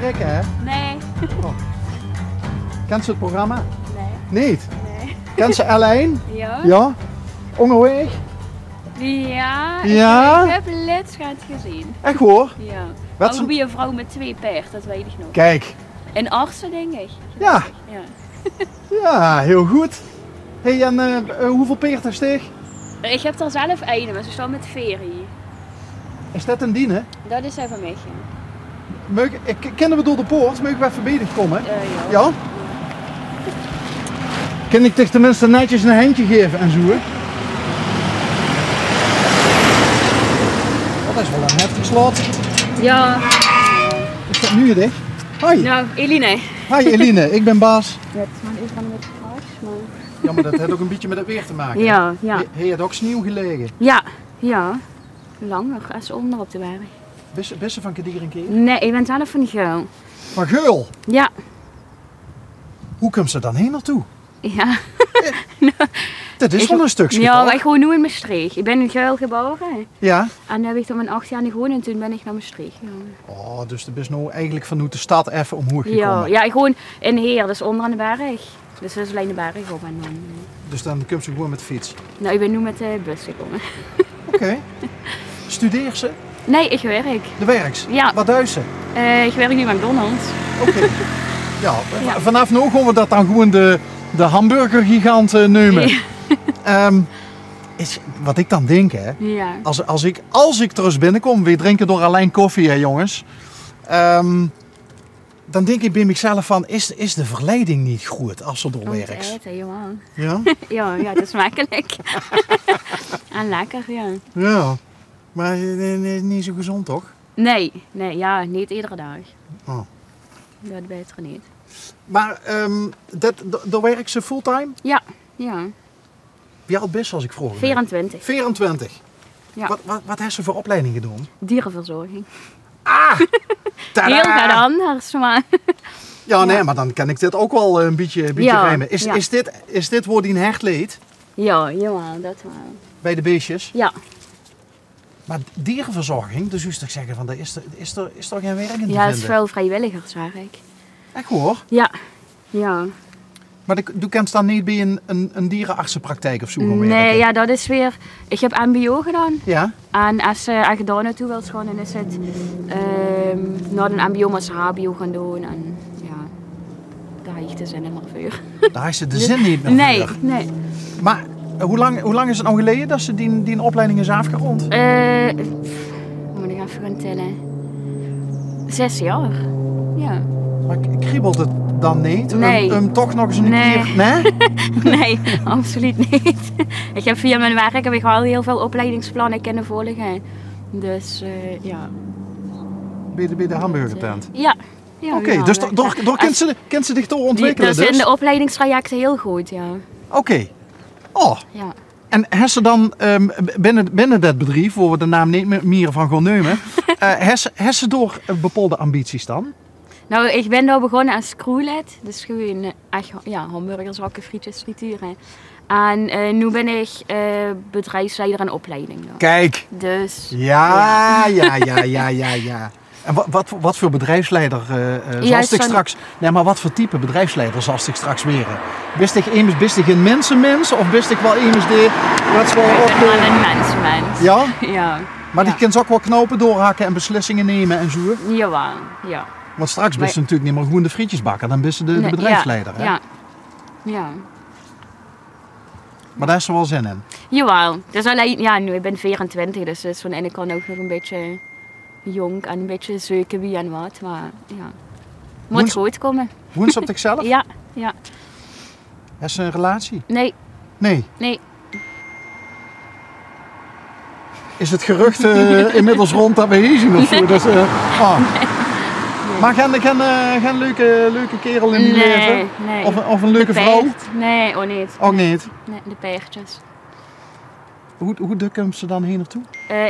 schrikken, hè? Nee. Oh. Kent ze het programma? Nee. Niet? Nee. Kent ze L1? Ja? Ja? Onderweg? Ja. Ja? Ik heb Lidschat gezien. Echt hoor? Ja. Wat Ook ze- weer een vrouw met 2 paard, dat weet ik nog. Kijk. En artsen, denk ik. Ja. Ja. Ja, heel goed. Hey, en hoeveel peert er steeg? Ik heb er zelf een, maar ze staan met Ferry. Is dat een diene? Dat is even mij. Kennen we door de poort? Mogen we even bezig komen? Ja. Ja? Kan ik toch tenminste netjes een handje geven en zo? Hè? Dat is wel een heftig slot. Ja. Is dat nu dicht? Hoi. Nou, Eline. Hi Eline, ik ben Bas. Ja, het is maar even met gras, maar... Ja, maar dat heeft ook een beetje met het weer te maken. Ja, ja. Hij had ook sneeuw gelegen. Ja, ja. Langer als onder op de berg. Wist je van Kadir een keer? Nee, ik ben zelf van Geul. Van Geul. Ja. Hoe komt ze dan heen naartoe? Ja. Dat is wel een stukje. Ja, toch? wij gewoon nu in Maastricht. Ik ben in Geul geboren. Ja. En dan heb ik tot mijn 8 jaar gewoond en toen ben ik naar Maastricht gegaan. Oh, dus er is nou eigenlijk vanuit de stad even omhoog gekomen. Ja, ja, ik woon in Heer, dus onder aan de berg. Dus dat is alleen de berg op en dan... Dus dan komt ze gewoon met de fiets. Nou, ik ben nu met de bus gekomen. Oké. Studeer ze? Nee, ik werk. De werks? Ja. Wat duist ze? Ik werk nu bij McDonald's. Oké. Ja, Ja. vanaf nu gaan we dat dan gewoon de hamburgergigant nemen. Ja. Wat ik dan denk, hè. Ja. Als ik er eens binnenkom, we drinken door alleen koffie, hè jongens. Dan denk ik bij mezelf van, is de verleiding niet goed als ze door Om te werkt? eten, jongen. Ja? Ja, dat is makkelijk. En lekker, ja. Ja. Maar niet zo gezond, toch? Nee, ja, niet iedere dag. Oh. Dat beter niet. Maar door werkt ze fulltime? Ja. Wie oud best als ik vroeg? 24. 24. Ja. Wat heeft ze voor opleiding gedaan? Dierenverzorging. Ah! Tadaa! Heel wat anders, maar... Ja, nee, maar dan kan ik dit ook wel een beetje Ja, rijmen. ja. Is dit waar die een hecht leed? Ja, dat wel. Bij de beestjes? Ja. Maar dierenverzorging, dus u toch zeggen van, daar is toch geen werk in te Ja, het is vinden? veel vrijwilligerswerk. Echt hoor. Ja. Maar du kent dan niet bij een dierenartsenpraktijk of zo gaan werken? Nee, ja, dat is weer... Ik heb MBO gedaan. Ja? En als je daar naartoe wilt gaan, dan is het naar een MBO maar ze HBO gaan doen. En ja, daar heb ik de zin in maar voor. Daar is ze de zin niet meer voor. Nee. Maar hoe lang is het nou geleden dat ze die opleiding is afgerond? Moet ik even gaan tellen. 6 jaar. Ja. Maar kriebelt het dan niet? Nee. Toch nog eens een Nee. keer? Nee? Nee, absoluut niet. Ik heb via mijn werk heb ik wel heel veel opleidingsplannen kunnen volgen. Dus ja. Bij de hamburgertent? Ja. Oké, ja, dus werk- door kent ze zich doorontwikkelen Dat zijn dus? de opleidingstrajecten heel goed, ja. Oké. Oh. Ja. En heeft ze dan binnen dat bedrijf, waar we de naam niet meer van gaan nemen, heeft ze door bepaalde ambities dan? Nou, ik ben daar begonnen als crewlid. Dus gewoon echt, hamburgers, hakken, frietjes, frituren. En nu ben ik bedrijfsleider en opleiding. Ja. Kijk. Dus... Ja. En wat voor bedrijfsleider zal ik straks... Nee, maar wat voor type bedrijfsleider zal ik straks weren? Bist ik een mensenmens of bist ik wel iemand die... Wat wel Ik op ben wel een mens. Ja? Ja. Maar die kan ze ook wel knopen doorhakken en beslissingen nemen en zo. Jawel, ja. Want straks bist ze natuurlijk niet meer gewoon de frietjes bakken, dan bist ze de bedrijfsleider. Hè? Ja. Maar daar is ze wel zin in. Jawel. Dus alleen, ja, nu ik ben 24, dus het is van de ene kant ook nog een beetje jong en een beetje zoeken wie en wat. Maar ja, moet goed komen. Woont ze op zichzelf? Ja. Heeft ze een relatie? Nee. Nee. Is het gerucht inmiddels rond dat we hier zien of zo? Dus, Maar geen leuke kerel in je leven? Nee. Of een leuke vrouw? Nee, ook niet. Ook niet? Nee, de peertjes. Hoe dik komt ze dan hier naartoe?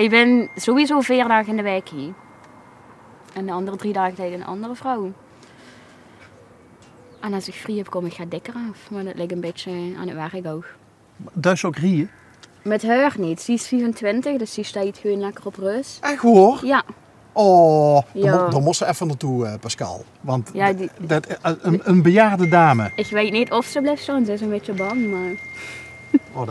Ik ben sowieso 4 dagen in de week hier. En de andere 3 dagen tegen een andere vrouw. En als ik vrij heb, kom ik ga dikker af. Maar dat ligt een beetje aan het werk ook. Dus ook rieën? Met haar niet. Die is 24, dus die staat gewoon lekker op rust. Echt hoor? Ja. Oh, Ja. daar moest ze even naartoe, Pascal. Want Ja, een bejaarde dame. Ik weet niet of ze blijft staan, ze is een beetje bang, maar... Oh,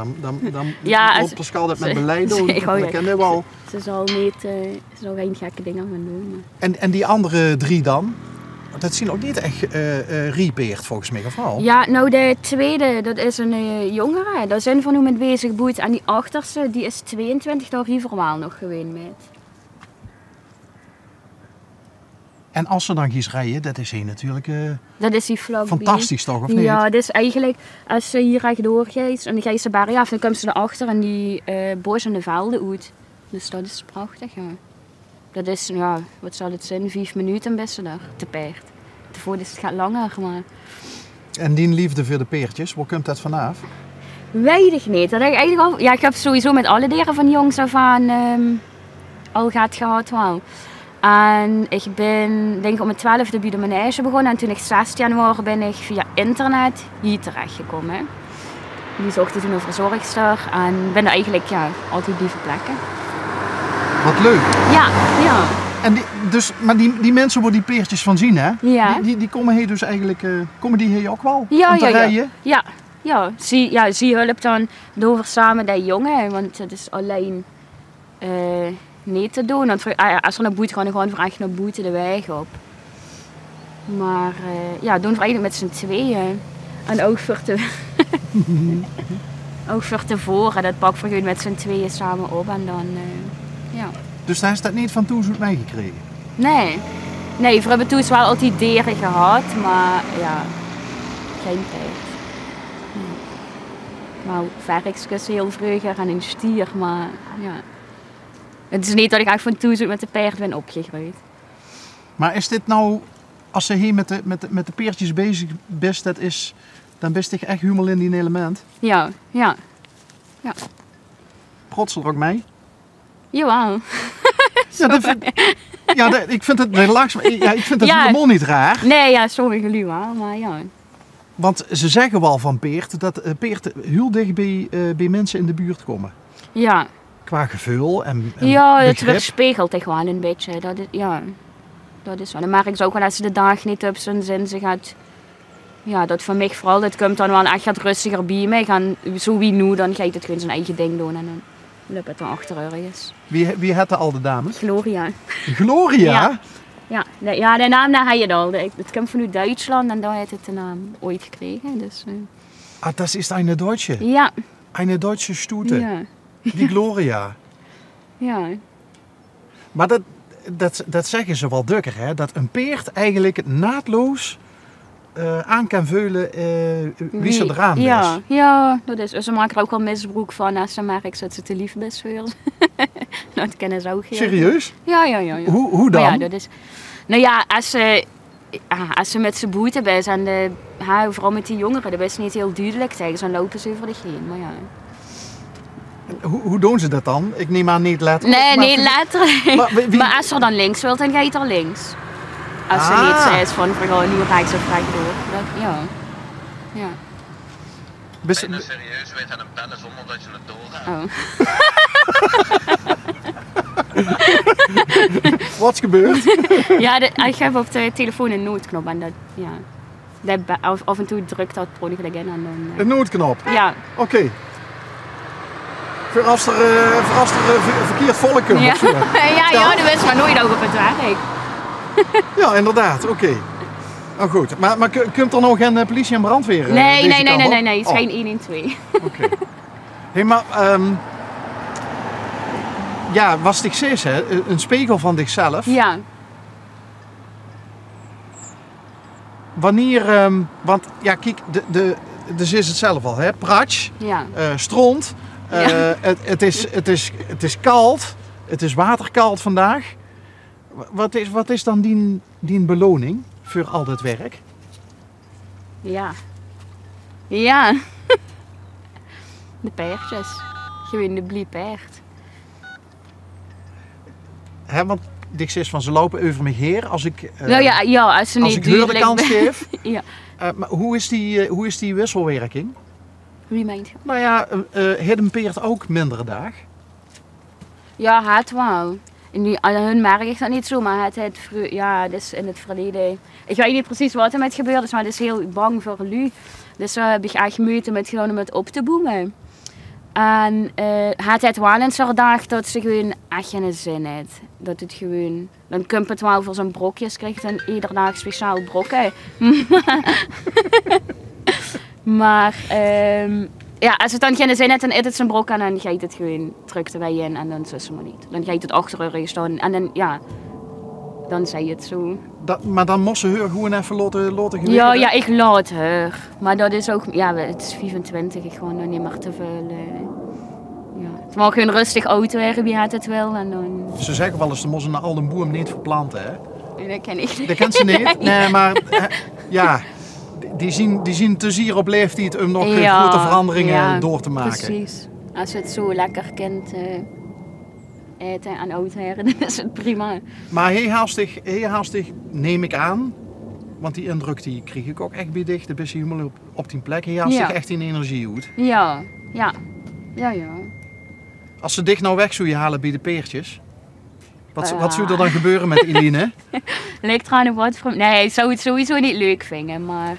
dan Ja, moet Pascal dat met beleid doen. Dat kennen we al. Ze zal geen gekke dingen gaan doen. Maar... En die andere 3 dan? Dat zien ook niet echt repeerd volgens mij, of wel? Ja, nou de tweede, dat is een jongere. Daar zijn we nu mee bezig boeit. En die achterste, die is 22, daar Rieverwaal nog geweest met. En als ze dan gaan rijden, dat is hier natuurlijk Dat is die vlakbij. fantastisch toch, of niet? Ja, dus eigenlijk als ze hier rechtdoor gaat en dan gaat ze berg af, dan komt ze erachter en die bos en de velden uit. Dus dat is prachtig, ja. Dat is, ja, wat zal het zijn, 5 minuten best daar, te paard. Tevoren is het gaat langer, maar... En die liefde voor de peertjes, waar komt dat vanaf? Weet ik niet. Dat heb ik eigenlijk al... Ja, ik heb sowieso met alle dieren van jongs af aan al gehad wel. En ik ben, denk ik, om mijn 12e bij de manege begonnen. En toen ik 16 was, ben ik via internet hier terechtgekomen. Die zochten toen een verzorgster en ben er eigenlijk altijd blijven plekken. Wat leuk. Ja, ja. En maar die mensen waar die peertjes van zien, hè? Ja. Die komen hier dus eigenlijk... komen die hier ook wel? Ja, om te rijden? Ja. Zie hulp dan door samen die jongen, want het is alleen niet te doen. Want als er naar boete gaan, dan gaan we echt naar boete de weg op. Maar doen we eigenlijk met z'n tweeën. En ook voor ook voor tevoren, dat pakken we gewoon met z'n tweeën samen op en dan, ja. Dus daar is dat niet van toezoek meegekregen? Nee, we hebben toen wel altijd dieren gehad, maar ja, geen tijd. Nou, varkens heel vroeger en een stier, maar ja. Het is niet dat ik echt van toezoek met de paard ben opgegroeid. Maar is dit nou, als je hier met de peertjes bezig bent, dan ben je echt helemaal in die element? Ja. Trots er ook mee? Jawel. Ik vind het relaxed, ik vind het helemaal niet raar. Nee, ja, sommige jullie wel, maar ja. Want ze zeggen wel van peert dat peert heel dicht bij mensen in de buurt komen. Ja. Qua gevoel en ja, het begrip. weerspiegelt zich wel een beetje. Dat is wel. Dan merk ik ze ook wel als ze de dag niet op zijn zin ze gaat. Ja, dat voor mij vooral, dat komt dan wel echt rustiger bij mij. Gaan, zo wie nu, dan gaat het gewoon zijn eigen ding doen en dan loopt het dan achter is. Wie had al de dames? Gloria. Gloria? Ja, de naam daar heb je al. Het komt vanuit Duitsland en daar heeft het de naam ooit gekregen. Dus, dat is een Duitse? Ja. Een Duitse Stute? Ja. Die Gloria? Ja. Maar dat zeggen ze wel dukker, hè? Dat een peert eigenlijk naadloos aan kan veulen wie ze eraan is. Ja, dat is. Ze maken er ook wel misbruik van als ze merken dat ze te lief is voor. Dat kennen ze ook. Serieus? Ja. Hoe dan? Maar ja, dat is. Nou ja, als ze met z'n boete is en vooral met die jongeren, dat is niet heel duidelijk tegen. Dan lopen ze over de heen. Maar ja. Hoe doen ze dat dan? Ik neem aan niet letterlijk. Nee, niet letterlijk. Maar als ze dan links wilt, dan ga je er links. Als ze niet zegt van gewoon nu rechts of rechtdoor. Ja. Ben je nou serieus? Wij gaan hem bellen zonder dat je het doorgaat. Oh. Wat is gebeurd? Ja, ik heb op de telefoon een noodknop en af en toe drukt dat per ongeluk in en dan... Een noodknop? Ja. Oké. Voor als er verkeerd volk komt. Ja. Ja, dat is maar nooit ook op het werk. Ja, inderdaad. Oké. Oh goed. Maar komt er nog geen politie en brandweer? Nee. Het is geen 112. Oké. Hey, maar was dich zes, hè? Een spiegel van zichzelf. Ja. Wanneer, want ja, kijk, dus is het zelf al, hè? Pratsch, stront, het is koud, het is waterkoud vandaag. Wat is dan die beloning voor al dat werk? Ja. De paardjes. Gewoon de blie paard. Hè, want ik zeg van ze lopen over me heen als ik als ze niet huur de kans geef. Ja. Maar hoe is die wisselwerking? Wie meent je? Nou ja, heeft een peert ook mindere dagen? Ja, het wel. Nu, aan hun merk ik dat niet zo, maar dus in het verleden. Ik weet niet precies wat er met gebeurd is, maar het is heel bang voor lui. Dus heb ik echt moeite met gedaan om het op te boemen. En het wel een soort dag dat ze gewoon echt geen zin heeft. Dat het gewoon, dan komt het wel voor zo'n brokjes, krijgt dan iedere dag speciaal brokken. Maar als het dan geen zin heeft, dan eet het zijn brok en dan gaat het gewoon terug erbij in en dan is het maar niet. Dan gaat het achter de rug staan en dan, dan zei het zo. Maar dan moest ze haar gewoon even laten gebeuren? Ja, ik laat haar. Maar dat is ook, het is 25, ik gewoon nog niet meer te veel. Het mag gewoon rustig oud werden, wie het wil. En dan... Ze zeggen wel eens, ze moesten al de boom niet verplanten, hè? Dat ken ik niet. Dat kent ze niet? Nee, maar die zien te zeer op leeftijd om nog grote veranderingen door te maken. Precies. Als je het zo lekker kent eten en oud worden, dan is het prima. Maar heel haastig neem ik aan, want die indruk die kreeg ik ook echt bij dich, dan ben je helemaal op die plek, heel haastig echt in energie uit. Ja. Als ze dich nou weg zou halen bij de peertjes, wat zou er dan gebeuren met Eline? Lijkt er aan wat voor... Nee, ik zou het sowieso niet leuk vinden, maar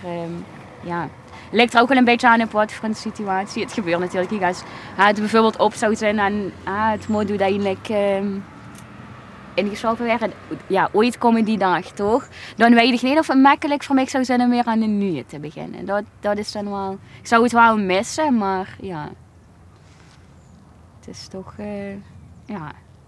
lijkt er ook wel een beetje aan op wat voor een situatie. Het gebeurt natuurlijk, als het bijvoorbeeld op zou zijn en het moet uiteindelijk ingeslopen werden. Ja, ooit komen die dag, toch? Dan weet ik niet of het makkelijk voor mij zou zijn om weer aan een nieuwe te beginnen. Dat is dan wel... Ik zou het wel missen, maar ja... Het is toch,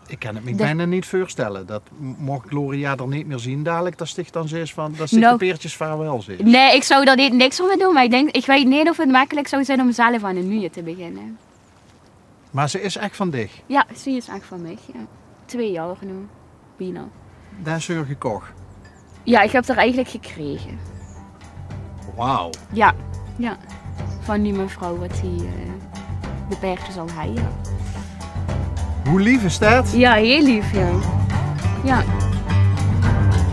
Ik kan het me bijna niet voorstellen. Dat mocht Gloria er niet meer zien dadelijk, dat sticht dan zes van, dat sticht de peertjes vaarwel zit. Nee, ik zou daar niks voor doen, maar ik weet niet of het makkelijk zou zijn om zelf aan een nieuwe te beginnen. Maar ze is echt van dich? Ja, ze is echt van mij, ja. 2 jaar nu, bijna. Daar is ze gekocht? Ja, ik heb haar eigenlijk gekregen. Wauw. Ja. Van die mevrouw wat die de peertjes al had, ja. Hoe lief is dat? Ja, heel lief, ja.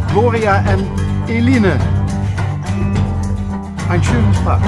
Gloria en Eline. Een schönes Tag.